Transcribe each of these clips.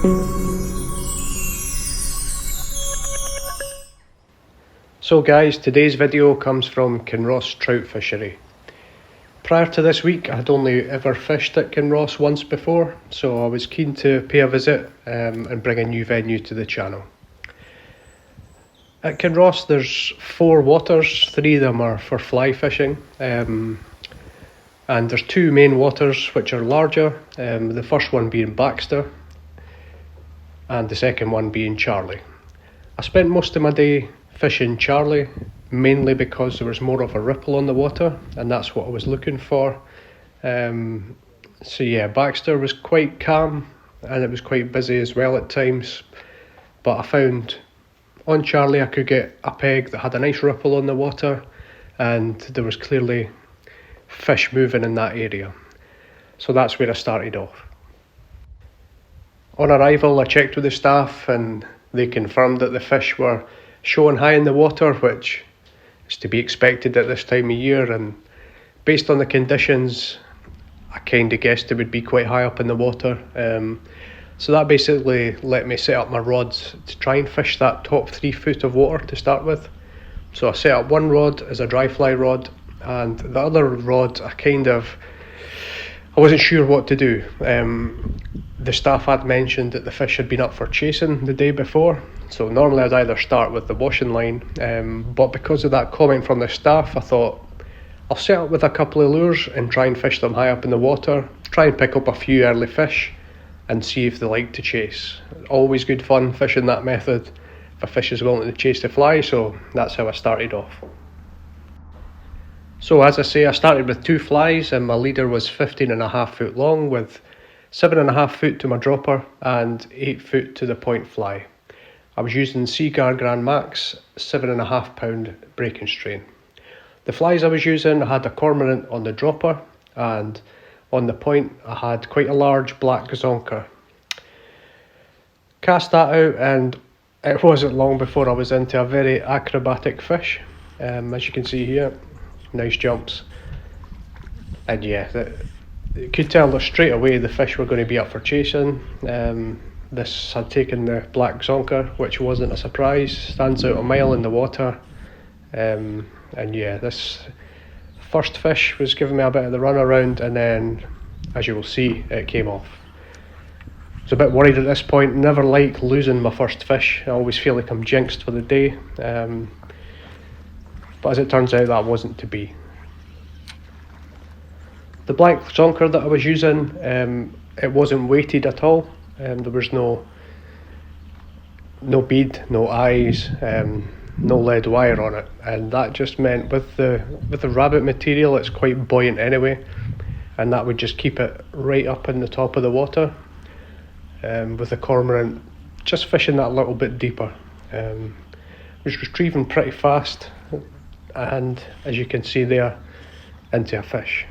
So guys, today's video comes from Kinross Trout Fishery. Prior to this week, I had only ever fished at Kinross once before, so I was keen to pay a visit and bring a new venue to the channel. At Kinross there's 4 waters, 3 of them are for fly fishing, and there's 2 main waters which are larger, the first one being Baxter and the second one being Charlie. I spent most of my day fishing Charlie, mainly because there was more of a ripple on the water, and that's what I was looking for. So yeah, Baxter was quite calm and it was quite busy as well at times, but I found on Charlie I could get a peg that had a nice ripple on the water and there was clearly fish moving in that area. So that's where I started off. On arrival I checked with the staff and they confirmed that the fish were showing high in the water, which is to be expected at this time of year, and based on the conditions I kind of guessed it would be quite high up in the water, so that basically let me set up my rods to try and fish that top 3 foot of water to start with. So I set up one rod as a dry fly rod, and the other rod I wasn't sure what to do. The staff had mentioned that the fish had been up for chasing the day before, so normally I'd either start with the washing line, but because of that comment from the staff I thought I'll set up with a couple of lures and try and fish them high up in the water, try and pick up a few early fish and see if they like to chase. Always good fun fishing that method if a fish is willing to chase the fly, so that's how I started off. So as I say, I started with 2 flies and my leader was 15.5 foot long with 7.5 foot to my dropper and 8 foot to the point fly. I was using Seaguar Grand Max 7.5 pound breaking strain. The flies I was using, I had a cormorant on the dropper, and on the point I had quite a large black zonker. Cast that out and it wasn't long before I was into a very acrobatic fish. As you can see here, nice jumps. And yeah, you could tell that straight away the fish were going to be up for chasing. This had taken the black zonker, which wasn't a surprise, stands out a mile in the water. And yeah, this first fish was giving me a bit of the run around, and then as you will see it came off. I was a bit worried at this point, never like losing my first fish. I always feel like I'm jinxed for the day, but as it turns out that wasn't to be. The black zonker that I was using, it wasn't weighted at all. There was no bead, no eyes, no lead wire on it, and that just meant with the rabbit material it's quite buoyant anyway, and that would just keep it right up in the top of the water. With the cormorant just fishing that little bit deeper, was retrieving pretty fast, and as you can see there, into a fish.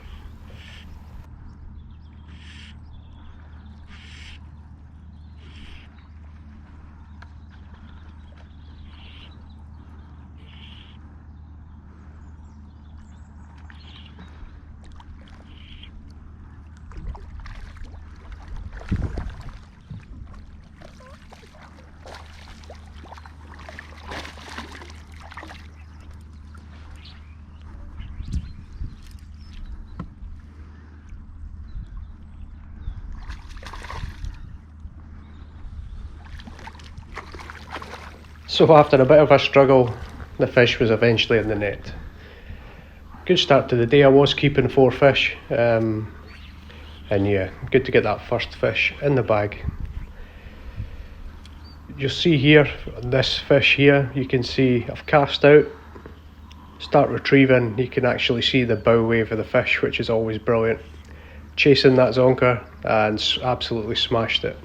So after a bit of a struggle, the fish was eventually in the net. Good start to the day. I was keeping 4 fish, and yeah, good to get that first fish in the bag. You'll see here, this fish here, you can see I've cast out, start retrieving, you can actually see the bow wave of the fish, which is always brilliant. Chasing that zonker and absolutely smashed it.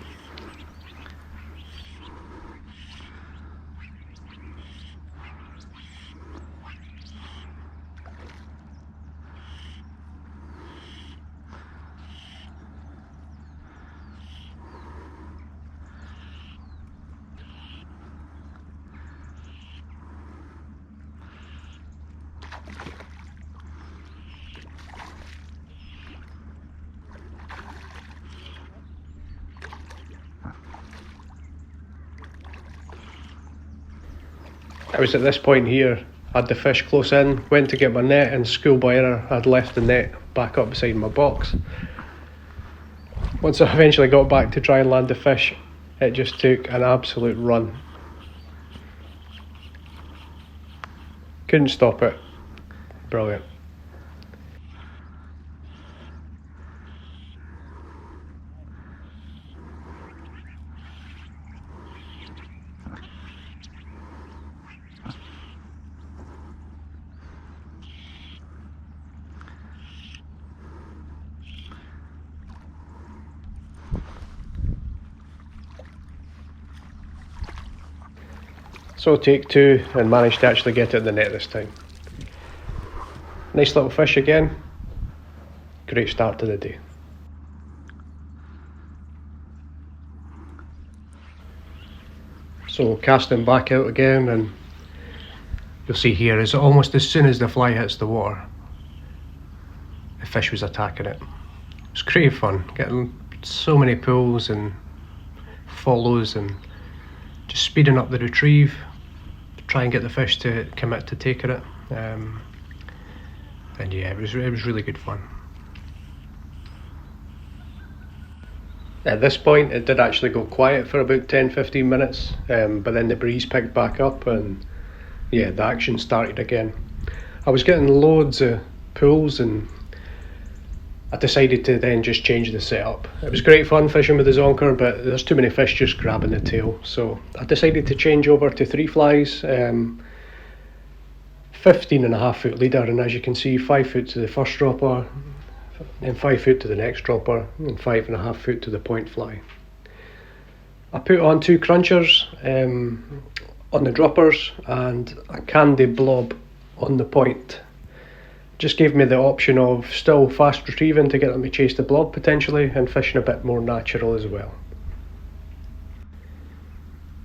It was at this point here, I had the fish close in, went to get my net, and schoolboy error, I'd left the net back up beside my box. Once I eventually got back to try and land the fish, it just took an absolute run. Couldn't stop it. Brilliant. So take two, and managed to actually get it in the net this time. Nice little fish again. Great start to the day. So casting back out again, and you'll see here is almost as soon as the fly hits the water, the fish was attacking it. It was great fun, getting so many pulls and follows and just speeding up the retrieve, try and get the fish to commit to taking it. And yeah, it was really good fun. At this point it did actually go quiet for about 10-15 minutes, but then the breeze picked back up and yeah, the action started again. I was getting loads of pulls and I decided to then just change the setup. It was great fun fishing with the zonker, but there's too many fish just grabbing the tail, so I decided to change over to 3 flies, 15.5 foot leader, and as you can see, 5 foot to the first dropper, then 5 foot to the next dropper, and 5.5 foot to the point fly. I put on 2 crunchers on the droppers and a candy blob on the point. Just gave me the option of still fast retrieving to get them to chase the blob potentially, and fishing a bit more natural as well.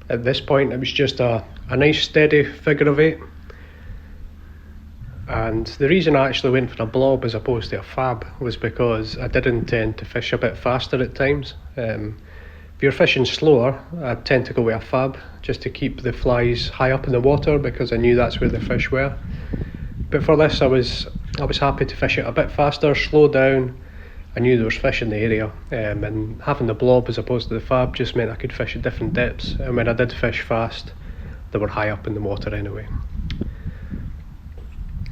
At this point it was just a nice steady figure of 8. And the reason I actually went for a blob as opposed to a fab was because I did intend to fish a bit faster at times. If you're fishing slower, I'd tend to go with a fab just to keep the flies high up in the water because I knew that's where the fish were. But for this I was happy to fish it a bit faster, slow down. I knew there was fish in the area, and having the blob as opposed to the fab just meant I could fish at different depths, and when I did fish fast they were high up in the water anyway.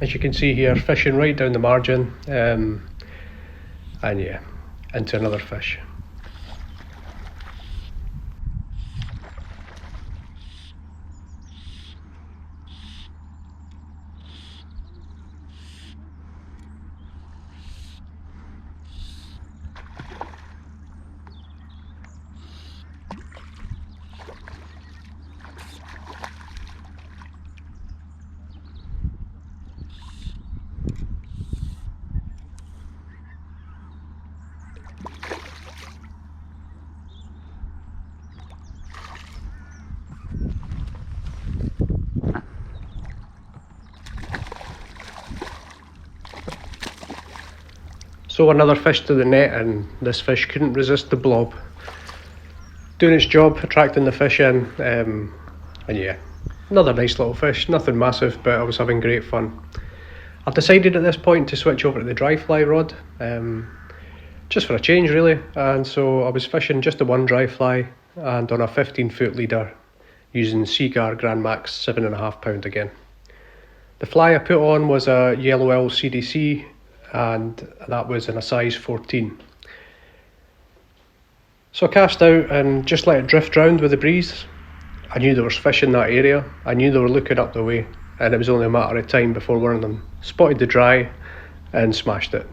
As you can see here, fishing right down the margin, and yeah, into another fish. So another fish to the net, and this fish couldn't resist the blob. Doing its job, attracting the fish in, and yeah, another nice little fish, nothing massive, but I was having great fun. I've decided at this point to switch over to the dry fly rod, just for a change really, and so I was fishing just the one dry fly and on a 15 foot leader using Seagar Grand Max 7.5 pound again. The fly I put on was a Yellow L CDC, and that was in a size 14. So I cast out and just let it drift round with the breeze. I knew there was fish in that area, I knew they were looking up the way, and it was only a matter of time before one of them spotted the dry and smashed it.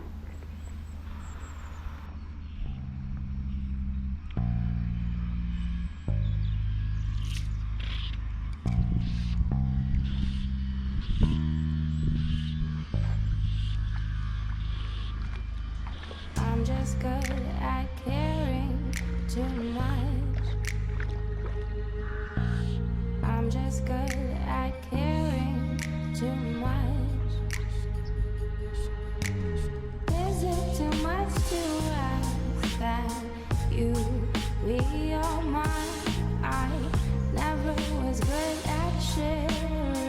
I'm just good at caring too much. I'm just good at caring too much. Is it too much to ask that you be all mine? I never was good at sharing.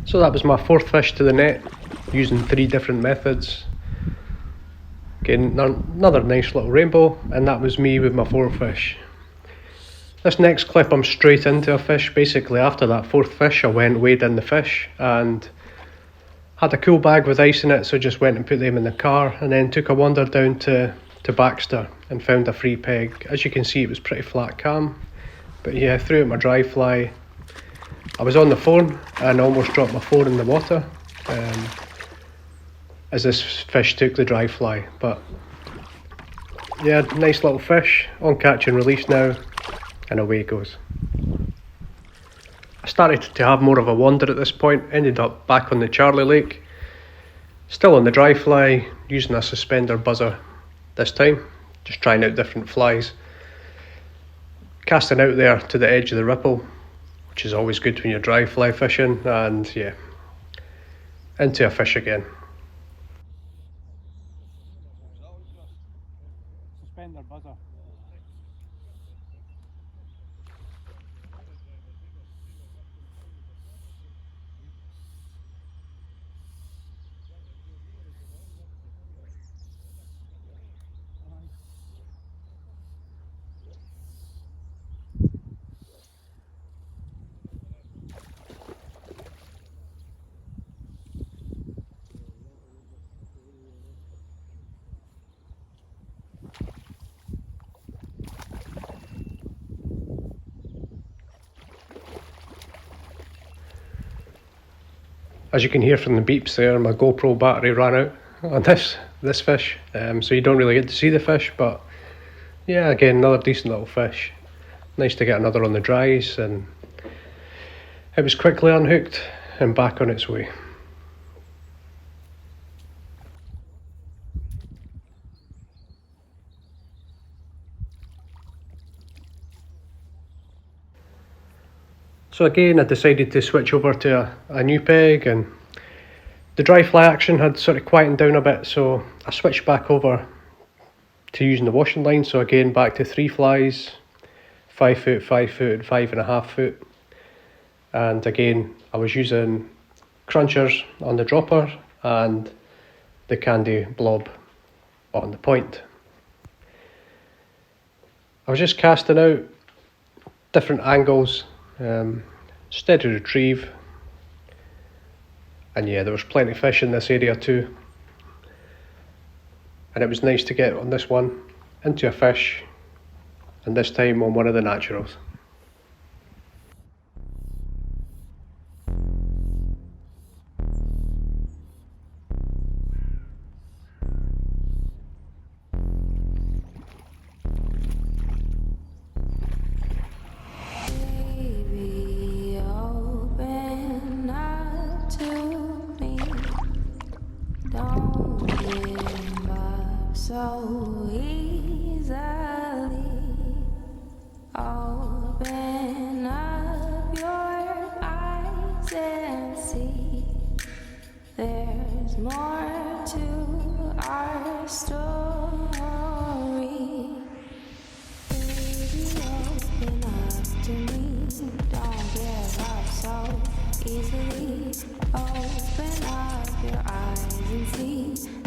So that was my fourth fish to the net, using 3 different methods. Again, another nice little rainbow, and that was me with my 4 fish. This next clip I'm straight into a fish. Basically after that 4th fish I went weighed in the fish and had a cool bag with ice in it, so just went and put them in the car and then took a wander down to Baxter and found a free peg. As you can see, it was pretty flat calm, but yeah, threw out my dry fly. I was on the phone and almost dropped my phone in the water as this fish took the dry fly, but yeah, nice little fish, on catch and release now, and away it goes. I started to have more of a wander at this point, ended up back on the Charlie Lake, still on the dry fly, using a suspender buzzer this time, just trying out different flies. Casting out there to the edge of the ripple, which is always good when you're dry fly fishing, and yeah, into a fish again. Suspender buzzer. As you can hear from the beeps there, my GoPro battery ran out on this fish, so you don't really get to see the fish, but yeah, again, another decent little fish. Nice to get another on the dries, and it was quickly unhooked and back on its way. So again, I decided to switch over to a new peg, and the dry fly action had sort of quietened down a bit, so I switched back over to using the washing line. So again, back to 3 flies, 5 foot, 5 foot, and 5.5 foot. And again, I was using crunchers on the dropper and the candy blob on the point. I was just casting out different angles, steady retrieve, and yeah, there was plenty of fish in this area too, and it was nice to get on this one into a fish, and this time on one of the naturals. Baby, open up to me. Don't give up so easily. Open up your eyes and see. There's more to our story. Baby, open up to me. Don't give up so easily. Open up your eyes and see.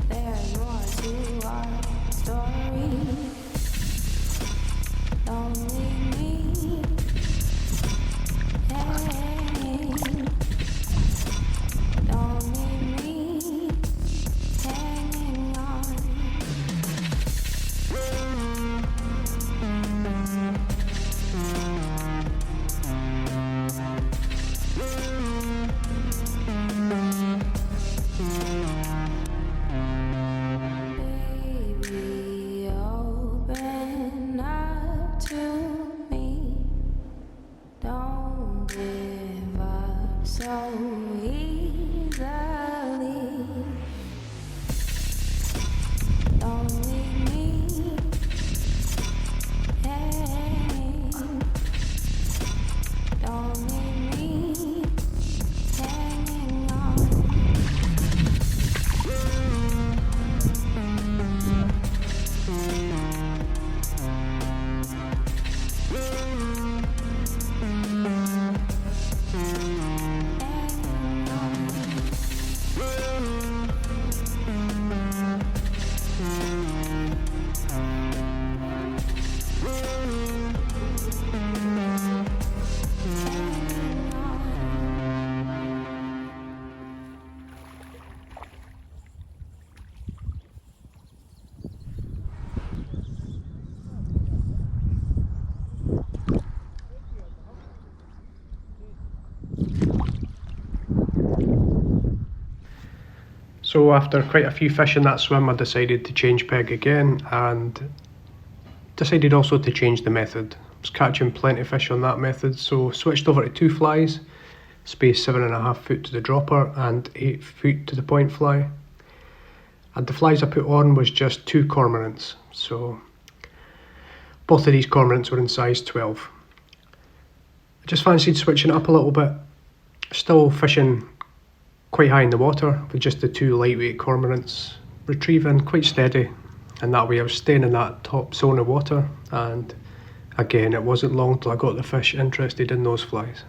There's more to our story. Don't leave me hanging. Don't leave me hanging on. So after quite a few fish in that swim, I decided to change peg again and decided also to change the method. I was catching plenty of fish on that method, so switched over to 2 flies, spaced 7.5 foot to the dropper and 8 foot to the point fly. And the flies I put on was just 2 cormorants, so both of these cormorants were in size 12. I just fancied switching it up a little bit, still fishing quite high in the water with just the 2 lightweight cormorants, retrieving quite steady, and that way I was staying in that top zone of water, and again it wasn't long till I got the fish interested in those flies.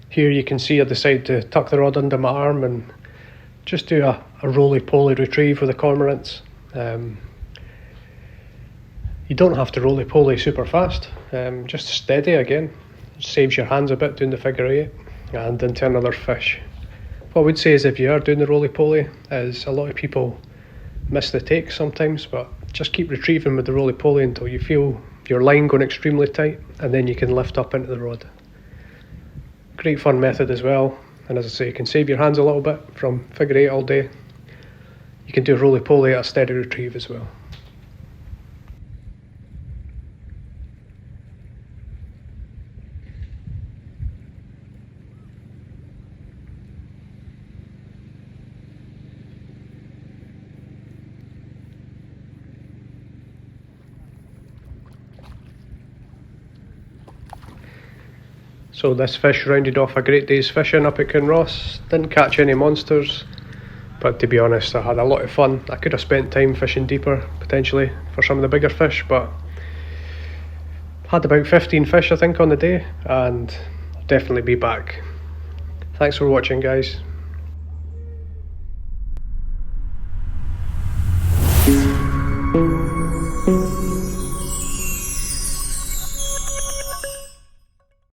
Here you can see I decide to tuck the rod under my arm and just do a roly-poly retrieve with the cormorants. You don't have to roly-poly super fast, just steady again. It saves your hands a bit doing the figure 8 and into another fish. What I would say is if you are doing the roly-poly, is a lot of people miss the take sometimes, but just keep retrieving with the roly-poly until you feel your line going extremely tight, and then you can lift up into the rod. Great fun method as well, and as I say, you can save your hands a little bit from figure 8 all day. You can do roly-poly at a steady retrieve as well. So this fish rounded off a great day's fishing up at Kinross. Didn't catch any monsters, but to be honest I had a lot of fun. I could have spent time fishing deeper potentially for some of the bigger fish, but had about 15 fish I think on the day, and I'll definitely be back. Thanks for watching, guys.